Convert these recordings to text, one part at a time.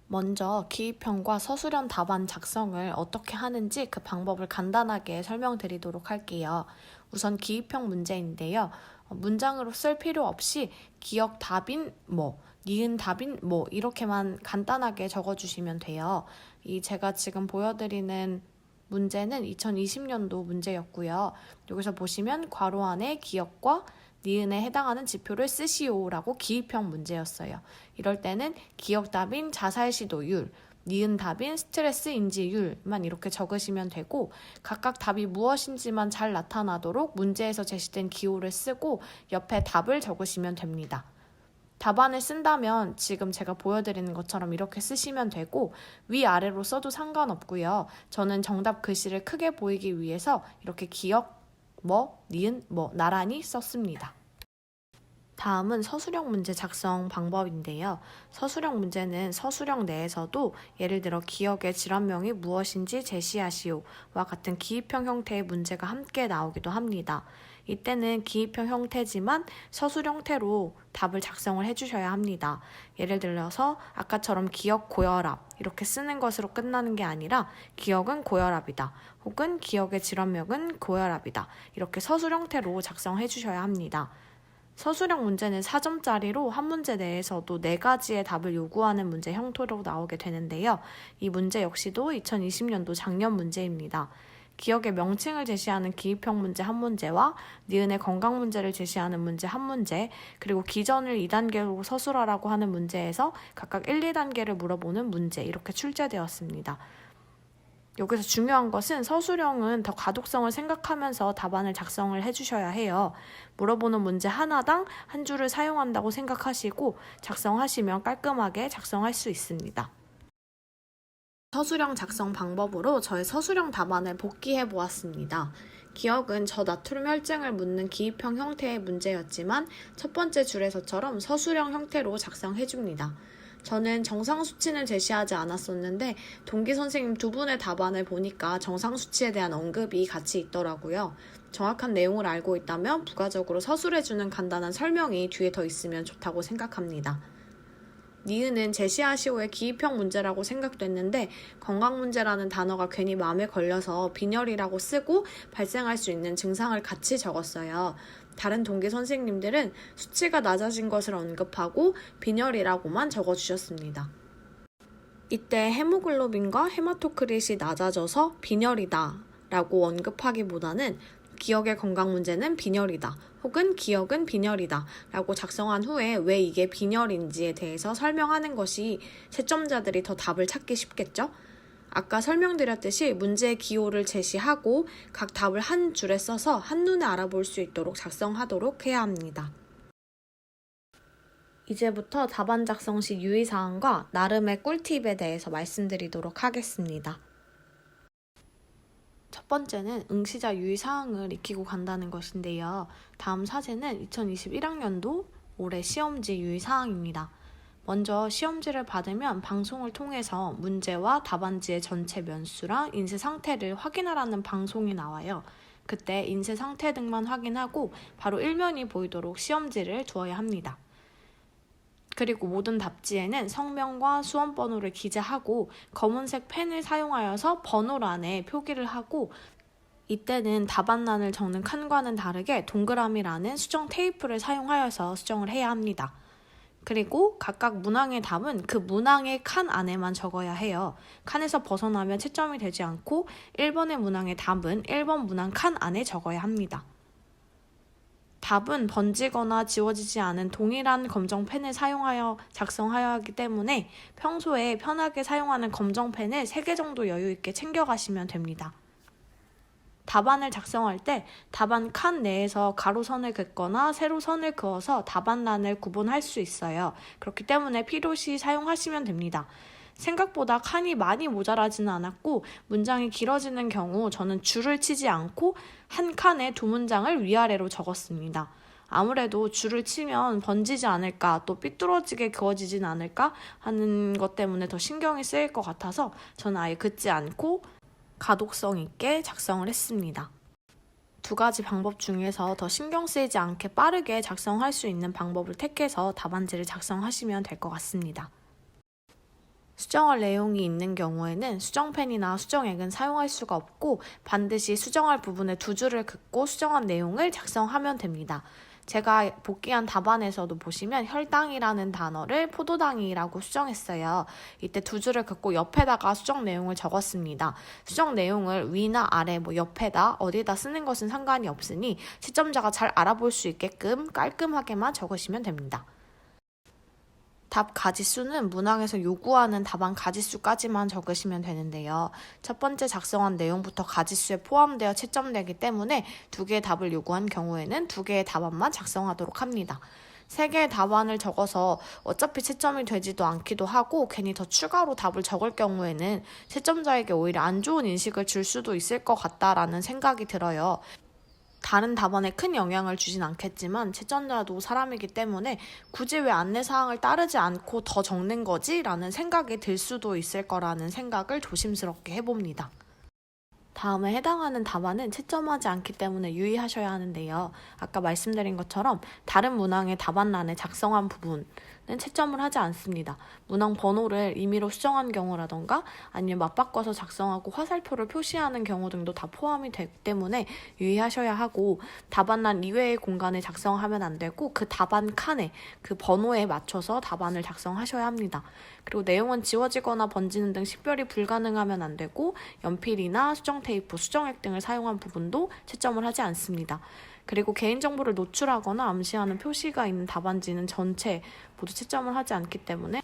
먼저 기입형과 서술형 답안 작성을 어떻게 하는지 그 방법을 간단하게 설명드리도록 할게요. 우선 기입형 문제인데요. 문장으로 쓸 필요 없이 기역 답인 뭐, 니은 답인 뭐 이렇게만 간단하게 적어주시면 돼요. 제가 지금 보여드리는 문제는 2020년도 문제였고요. 여기서 보시면 괄호 안에 기역과 니은에 해당하는 지표를 쓰시오라고 기입형 문제였어요. 이럴 때는 기역 답인 자살 시도율, 니은 답인 스트레스 인지율만 이렇게 적으시면 되고 각각 답이 무엇인지만 잘 나타나도록 문제에서 제시된 기호를 쓰고 옆에 답을 적으시면 됩니다. 답안을 쓴다면 지금 제가 보여드리는 것처럼 이렇게 쓰시면 되고 위아래로 써도 상관없고요. 저는 정답 글씨를 크게 보이기 위해서 이렇게 기역, 니은, 나란히 썼습니다. 다음은 서술형 문제 작성 방법인데요. 서술형 문제는 서술형 내에서도 예를 들어 기역의 질환명이 무엇인지 제시하시오와 같은 기입형 형태의 문제가 함께 나오기도 합니다. 이때는 기입형 형태지만 서술 형태로 답을 작성을 해주셔야 합니다. 예를 들어서 아까처럼 기역 고혈압 이렇게 쓰는 것으로 끝나는 게 아니라 기역은 고혈압이다. 혹은 기역의 질환명은 고혈압이다. 이렇게 서술 형태로 작성해 주셔야 합니다. 서술형 문제는 4점짜리로 한 문제 내에서도 4가지의 답을 요구하는 문제 형태로 나오게 되는데요. 이 문제 역시도 2020년도 작년 문제입니다. 기역의 명칭을 제시하는 기입형 문제 한 문제와 니은의 건강 문제를 제시하는 문제 한 문제, 그리고 기전을 2단계로 서술하라고 하는 문제에서 각각 1, 2단계를 물어보는 문제 이렇게 출제되었습니다. 여기서 중요한 것은 서술형은 더 가독성을 생각하면서 답안을 작성을 해주셔야 해요. 물어보는 문제 하나당 한 줄을 사용한다고 생각하시고 작성하시면 깔끔하게 작성할 수 있습니다. 서술형 작성 방법으로 저의 서술형 답안을 복기해 보았습니다. 기역은 저나트륨 혈증을 묻는 기입형 형태의 문제였지만 첫 번째 줄에서처럼 서술형 형태로 작성해줍니다. 저는 정상 수치는 제시하지 않았었는데 동기 선생님 2분의 답안을 보니까 정상 수치에 대한 언급이 같이 있더라고요. 정확한 내용을 알고 있다면 부가적으로 서술해주는 간단한 설명이 뒤에 더 있으면 좋다고 생각합니다. 니은은 제시하시오의 기입형 문제라고 생각됐는데 건강 문제라는 단어가 괜히 마음에 걸려서 빈혈이라고 쓰고 발생할 수 있는 증상을 같이 적었어요. 다른 동기 선생님들은 수치가 낮아진 것을 언급하고 빈혈이라고만 적어주셨습니다. 이때 헤모글로빈과 헤마토크릿이 낮아져서 빈혈이다 라고 언급하기보다는 기역의 건강 문제는 빈혈이다 혹은 기역은 빈혈이다 라고 작성한 후에 왜 이게 빈혈인지에 대해서 설명하는 것이 채점자들이 더 답을 찾기 쉽겠죠? 아까 설명드렸듯이 문제의 기호를 제시하고 각 답을 한 줄에 써서 한눈에 알아볼 수 있도록 작성하도록 해야 합니다. 이제부터 답안 작성 시 유의사항과 나름의 꿀팁에 대해서 말씀드리도록 하겠습니다. 첫 번째는 응시자 유의사항을 익히고 간다는 것인데요. 다음 사제는 2021학년도 올해 시험지 유의사항입니다. 먼저 시험지를 받으면 방송을 통해서 문제와 답안지의 전체 면수랑 인쇄 상태를 확인하라는 방송이 나와요. 그때 인쇄 상태 등만 확인하고 바로 일면이 보이도록 시험지를 두어야 합니다. 그리고 모든 답지에는 성명과 수험번호를 기재하고 검은색 펜을 사용하여서 번호란에 표기를 하고 이때는 답안란을 적는 칸과는 다르게 동그라미라는 수정 테이프를 사용하여서 수정을 해야 합니다. 그리고 각각 문항의 답은 그 문항의 칸 안에만 적어야 해요. 칸에서 벗어나면 채점이 되지 않고 1번의 문항의 답은 1번 문항 칸 안에 적어야 합니다. 답은 번지거나 지워지지 않은 동일한 검정펜을 사용하여 작성하여야 하기 때문에 평소에 편하게 사용하는 검정펜을 3개 정도 여유있게 챙겨가시면 됩니다. 답안을 작성할 때 답안 칸 내에서 가로선을 긋거나 세로선을 그어서 답안란을 구분할 수 있어요. 그렇기 때문에 필요시 사용하시면 됩니다. 생각보다 칸이 많이 모자라지는 않았고 문장이 길어지는 경우 저는 줄을 치지 않고 한 칸에 2문장을 위아래로 적었습니다. 아무래도 줄을 치면 번지지 않을까, 또 삐뚤어지게 그어지진 않을까 하는 것 때문에 더 신경이 쓰일 것 같아서 저는 아예 긋지 않고 가독성 있게 작성을 했습니다. 두 가지 방법 중에서 더 신경 쓰이지 않게 빠르게 작성할 수 있는 방법을 택해서 답안지를 작성하시면 될 것 같습니다. 수정할 내용이 있는 경우에는 수정펜이나 수정액은 사용할 수가 없고 반드시 수정할 부분에 두 줄을 긋고 수정한 내용을 작성하면 됩니다. 제가 복귀한 답안에서도 보시면 혈당이라는 단어를 포도당이라고 수정했어요. 이때 두 줄을 긋고 옆에다가 수정 내용을 적었습니다. 수정 내용을 위나 아래, 옆에다 어디다 쓰는 것은 상관이 없으니 시점자가 잘 알아볼 수 있게끔 깔끔하게만 적으시면 됩니다. 답 가지수는 문항에서 요구하는 답안 가지수까지만 적으시면 되는데요. 첫 번째 작성한 내용부터 가지수에 포함되어 채점되기 때문에 두 개의 답을 요구한 경우에는 두 개의 답안만 작성하도록 합니다. 세 개의 답안을 적어서 어차피 채점이 되지도 않기도 하고 괜히 더 추가로 답을 적을 경우에는 채점자에게 오히려 안 좋은 인식을 줄 수도 있을 것 같다라는 생각이 들어요. 다른 답안에 큰 영향을 주진 않겠지만 채점자도 사람이기 때문에 굳이 왜 안내사항을 따르지 않고 더 적는 거지? 라는 생각이 들 수도 있을 거라는 생각을 조심스럽게 해봅니다. 다음에 해당하는 답안은 채점하지 않기 때문에 유의하셔야 하는데요. 아까 말씀드린 것처럼 다른 문항의 답안란에 작성한 부분은 채점을 하지 않습니다. 문항 번호를 임의로 수정한 경우라던가 아니면 맞바꿔서 작성하고 화살표를 표시하는 경우 등도 다 포함이 되기 때문에 유의하셔야 하고 답안란 이외의 공간에 작성하면 안 되고 그 답안 칸에 그 번호에 맞춰서 답안을 작성하셔야 합니다. 그리고 내용은 지워지거나 번지는 등 식별이 불가능하면 안 되고 연필이나 수정 테이프, 수정액 등을 사용한 부분도 채점을 하지 않습니다. 그리고 개인정보를 노출하거나 암시하는 표시가 있는 답안지는 전체 모두 채점을 하지 않기 때문에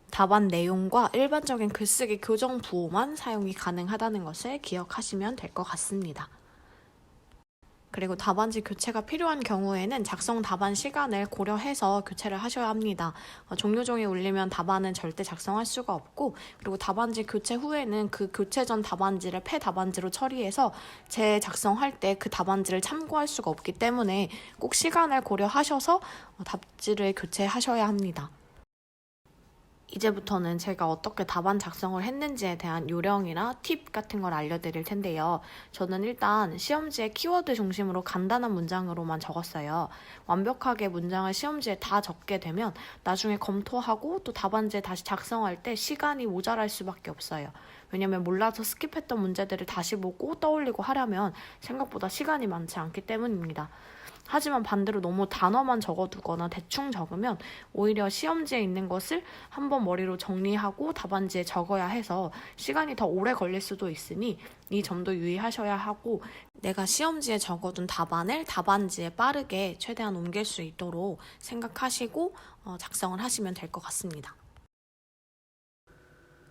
답안 내용과 일반적인 글쓰기 교정 부호만 사용이 가능하다는 것을 기억하시면 될 것 같습니다. 그리고 답안지 교체가 필요한 경우에는 작성 답안 시간을 고려해서 교체를 하셔야 합니다. 종료종이 울리면 답안은 절대 작성할 수가 없고 그리고 답안지 교체 후에는 그 교체 전 답안지를 폐 답안지로 처리해서 재작성할 때 그 답안지를 참고할 수가 없기 때문에 꼭 시간을 고려하셔서 답지를 교체하셔야 합니다. 이제부터는 제가 어떻게 답안 작성을 했는지에 대한 요령이나 팁 같은 걸 알려드릴 텐데요. 저는 일단 시험지에 키워드 중심으로 간단한 문장으로만 적었어요. 완벽하게 문장을 시험지에 다 적게 되면 나중에 검토하고 또 답안지에 다시 작성할 때 시간이 모자랄 수밖에 없어요. 왜냐면 몰라서 스킵했던 문제들을 다시 보고 떠올리고 하려면 생각보다 시간이 많지 않기 때문입니다. 하지만 반대로 너무 단어만 적어두거나 대충 적으면 오히려 시험지에 있는 것을 한번 머리로 정리하고 답안지에 적어야 해서 시간이 더 오래 걸릴 수도 있으니 이 점도 유의하셔야 하고 내가 시험지에 적어둔 답안을 답안지에 빠르게 최대한 옮길 수 있도록 생각하시고 작성을 하시면 될 것 같습니다.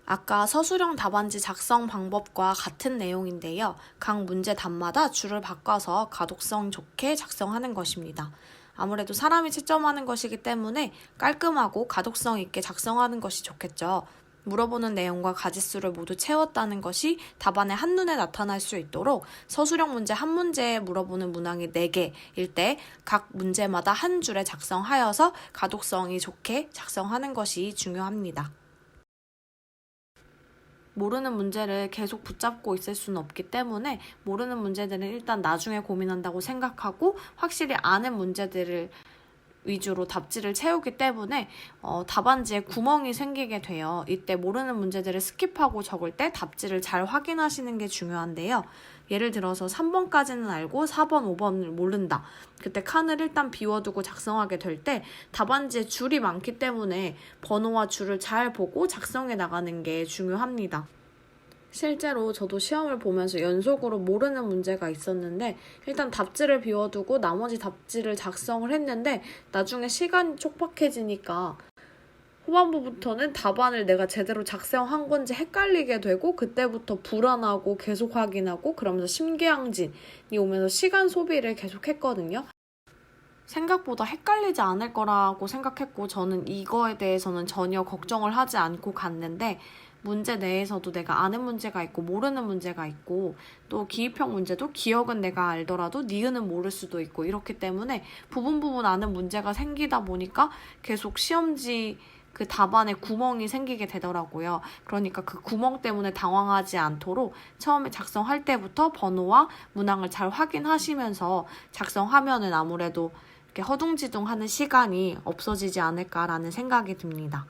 아까 서술형 답안지 작성 방법과 같은 내용인데요. 각 문제 답마다 줄을 바꿔서 가독성 좋게 작성하는 것입니다. 아무래도 사람이 채점하는 것이기 때문에 깔끔하고 가독성 있게 작성하는 것이 좋겠죠. 물어보는 내용과 가지수를 모두 채웠다는 것이 답안에 한눈에 나타날 수 있도록 서술형 문제 한 문제에 물어보는 문항이 4개일 때 각 문제마다 한 줄에 작성하여서 가독성이 좋게 작성하는 것이 중요합니다. 모르는 문제를 계속 붙잡고 있을 수는 없기 때문에 모르는 문제들은 일단 나중에 고민한다고 생각하고 확실히 아는 문제들을 위주로 답지를 채우기 때문에 답안지에 구멍이 생기게 돼요. 이때 모르는 문제들을 스킵하고 적을 때 답지를 잘 확인하시는 게 중요한데요. 예를 들어서 3번까지는 알고 4번, 5번을 모른다. 그때 칸을 일단 비워두고 작성하게 될 때 답안지에 줄이 많기 때문에 번호와 줄을 잘 보고 작성해 나가는 게 중요합니다. 실제로 저도 시험을 보면서 연속으로 모르는 문제가 있었는데 일단 답지를 비워두고 나머지 답지를 작성을 했는데 나중에 시간이 촉박해지니까 후반부부터는 답안을 내가 제대로 작성한 건지 헷갈리게 되고 그때부터 불안하고 계속 확인하고 그러면서 심계항진이 오면서 시간 소비를 계속 했거든요. 생각보다 헷갈리지 않을 거라고 생각했고 저는 이거에 대해서는 전혀 걱정을 하지 않고 갔는데 문제 내에서도 내가 아는 문제가 있고 모르는 문제가 있고, 또 기입형 문제도 기억은 내가 알더라도 니은은 모를 수도 있고, 이렇기 때문에 부분 아는 문제가 생기다 보니까 계속 시험지 그 답안에 구멍이 생기게 되더라고요. 그러니까 그 구멍 때문에 당황하지 않도록 처음에 작성할 때부터 번호와 문항을 잘 확인하시면서 작성하면은 아무래도 이렇게 허둥지둥하는 시간이 없어지지 않을까라는 생각이 듭니다.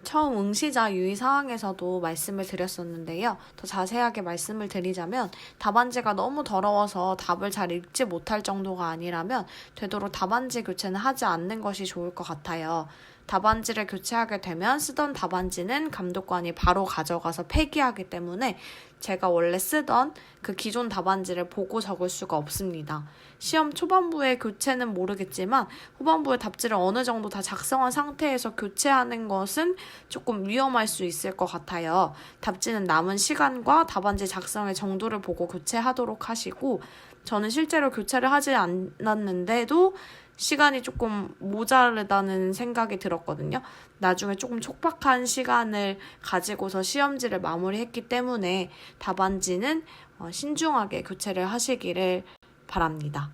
처음 응시자 유의사항에서도 말씀을 드렸었는데요. 더 자세하게 말씀을 드리자면, 답안지가 너무 더러워서 답을 잘 읽지 못할 정도가 아니라면 되도록 답안지 교체는 하지 않는 것이 좋을 것 같아요. 답안지를 교체하게 되면 쓰던 답안지는 감독관이 바로 가져가서 폐기하기 때문에 제가 원래 쓰던 그 기존 답안지를 보고 적을 수가 없습니다. 시험 초반부에 교체는 모르겠지만 후반부에 답지를 어느 정도 다 작성한 상태에서 교체하는 것은 조금 위험할 수 있을 것 같아요. 답지는 남은 시간과 답안지 작성의 정도를 보고 교체하도록 하시고, 저는 실제로 교체를 하지 않았는데도 시간이 조금 모자르다는 생각이 들었거든요. 나중에 조금 촉박한 시간을 가지고서 시험지를 마무리했기 때문에 답안지는 신중하게 교체를 하시기를 바랍니다.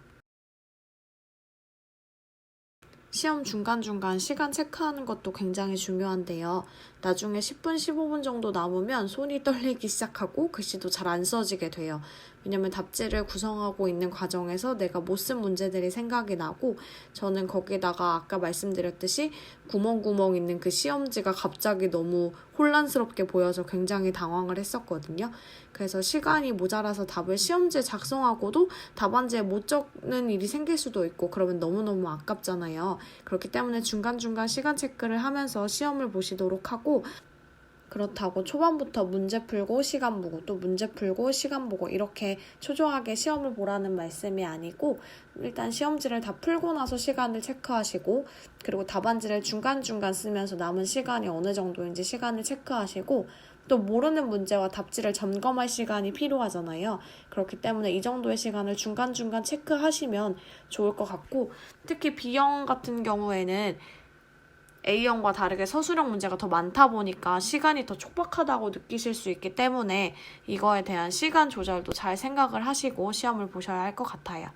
시험 중간중간 시간 체크하는 것도 굉장히 중요한데요. 나중에 10분, 15분 정도 남으면 손이 떨리기 시작하고 글씨도 잘 안 써지게 돼요. 왜냐면 답지를 구성하고 있는 과정에서 내가 못 쓴 문제들이 생각이 나고, 저는 거기다가 아까 말씀드렸듯이 구멍 있는 그 시험지가 갑자기 너무 혼란스럽게 보여서 굉장히 당황을 했었거든요. 그래서 시간이 모자라서 답을 시험지에 작성하고도 답안지에 못 적는 일이 생길 수도 있고, 그러면 너무너무 아깝잖아요. 그렇기 때문에 중간중간 시간 체크를 하면서 시험을 보시도록 하고, 그렇다고 초반부터 문제 풀고 시간 보고 또 문제 풀고 시간 보고 이렇게 초조하게 시험을 보라는 말씀이 아니고, 일단 시험지를 다 풀고 나서 시간을 체크하시고, 그리고 답안지를 중간중간 쓰면서 남은 시간이 어느 정도인지 시간을 체크하시고, 또 모르는 문제와 답지를 점검할 시간이 필요하잖아요. 그렇기 때문에 이 정도의 시간을 중간중간 체크하시면 좋을 것 같고, 특히 B형 같은 경우에는 A형과 다르게 서술형 문제가 더 많다 보니까 시간이 더 촉박하다고 느끼실 수 있기 때문에 이거에 대한 시간 조절도 잘 생각을 하시고 시험을 보셔야 할 것 같아요.